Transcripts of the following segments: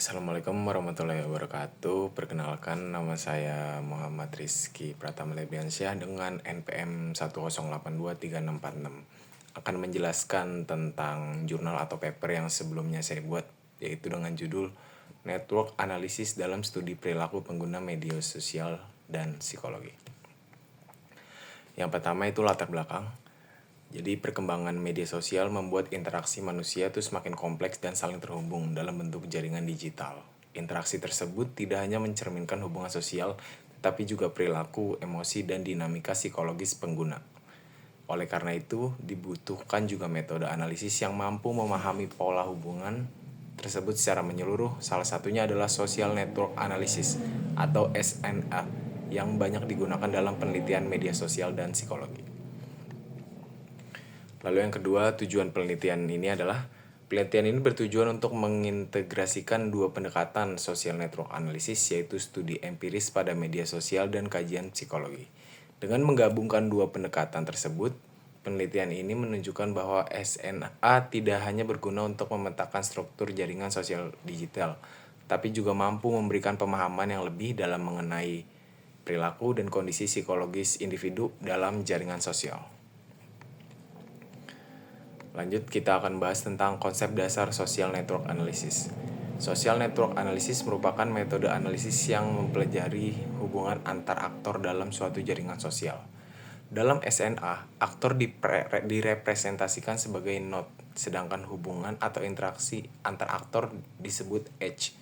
Assalamualaikum warahmatullahi wabarakatuh. Perkenalkan, nama saya Muhammad Rizky Pratama Lebiansyah dengan NPM 1082366. Akan menjelaskan tentang jurnal atau paper yang sebelumnya saya buat, yaitu dengan judul Network Analysis dalam Studi Perilaku Pengguna Media Sosial dan Psikologi. Yang pertama itu latar belakang. Jadi perkembangan media sosial membuat interaksi manusia itu semakin kompleks dan saling terhubung dalam bentuk jaringan digital. Interaksi tersebut tidak hanya mencerminkan hubungan sosial, tetapi juga perilaku, emosi, dan dinamika psikologis pengguna. Oleh karena itu, dibutuhkan juga metode analisis yang mampu memahami pola hubungan tersebut secara menyeluruh. Salah satunya adalah Social Network Analysis atau SNA yang banyak digunakan dalam penelitian media sosial dan psikologi. Lalu yang kedua, tujuan penelitian ini adalah penelitian ini bertujuan untuk mengintegrasikan dua pendekatan social network analysis, yaitu studi empiris pada media sosial dan kajian psikologi. Dengan menggabungkan dua pendekatan tersebut, penelitian ini menunjukkan bahwa SNA tidak hanya berguna untuk memetakan struktur jaringan sosial digital, tapi juga mampu memberikan pemahaman yang lebih dalam mengenai perilaku dan kondisi psikologis individu dalam jaringan sosial. Lanjut, kita akan bahas tentang konsep dasar social network analysis. Social network analysis merupakan metode analisis yang mempelajari hubungan antar aktor dalam suatu jaringan sosial. Dalam SNA, aktor direpresentasikan sebagai node, sedangkan hubungan atau interaksi antar aktor disebut edge.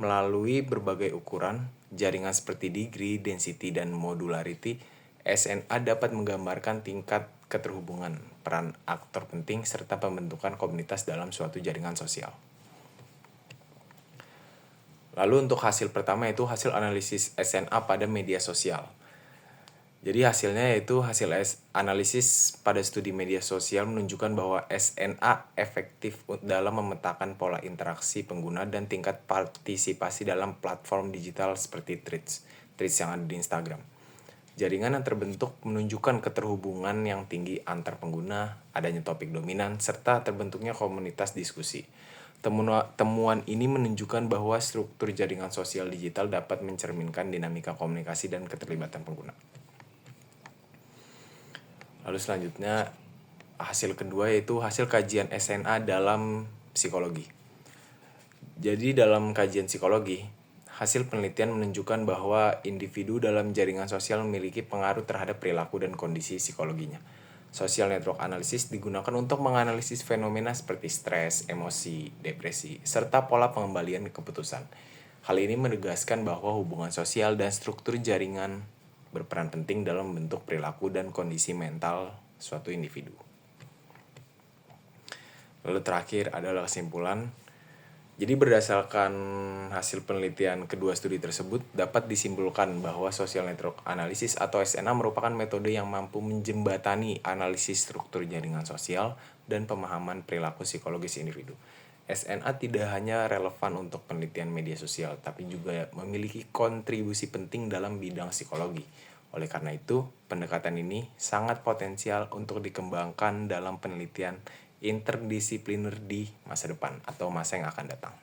Melalui berbagai ukuran, jaringan seperti degree, density, dan modularity, SNA dapat menggambarkan tingkat keterhubungan, peran aktor penting, serta pembentukan komunitas dalam suatu jaringan sosial. Lalu untuk hasil pertama itu hasil analisis SNA pada media sosial. Jadi hasilnya yaitu hasil analisis pada studi media sosial menunjukkan bahwa SNA efektif dalam memetakan pola interaksi pengguna dan tingkat partisipasi dalam platform digital seperti Threads yang ada di Instagram. Jaringan yang terbentuk menunjukkan keterhubungan yang tinggi antar pengguna, adanya topik dominan, serta terbentuknya komunitas diskusi. Temuan ini menunjukkan bahwa struktur jaringan sosial digital dapat mencerminkan dinamika komunikasi dan keterlibatan pengguna. Lalu selanjutnya, hasil kedua yaitu hasil kajian SNA dalam psikologi. Jadi dalam kajian psikologi, hasil penelitian menunjukkan bahwa individu dalam jaringan sosial memiliki pengaruh terhadap perilaku dan kondisi psikologinya. Social network analysis digunakan untuk menganalisis fenomena seperti stres, emosi, depresi, serta pola pengembalian keputusan. Hal ini menegaskan bahwa hubungan sosial dan struktur jaringan berperan penting dalam membentuk perilaku dan kondisi mental suatu individu. Lalu terakhir adalah kesimpulan. Jadi berdasarkan hasil penelitian kedua studi tersebut, dapat disimpulkan bahwa social network analysis atau SNA merupakan metode yang mampu menjembatani analisis struktur jaringan sosial dan pemahaman perilaku psikologis individu. SNA tidak hanya relevan untuk penelitian media sosial, tapi juga memiliki kontribusi penting dalam bidang psikologi. Oleh karena itu, pendekatan ini sangat potensial untuk dikembangkan dalam penelitian interdisipliner di masa depan atau masa yang akan datang.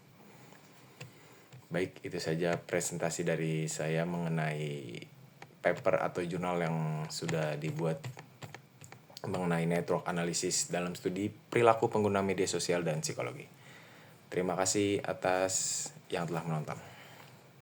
Baik, itu saja presentasi dari saya mengenai paper atau jurnal yang sudah dibuat mengenai network analysis dalam studi perilaku pengguna media sosial dan psikologi. Terima kasih atas yang telah menonton.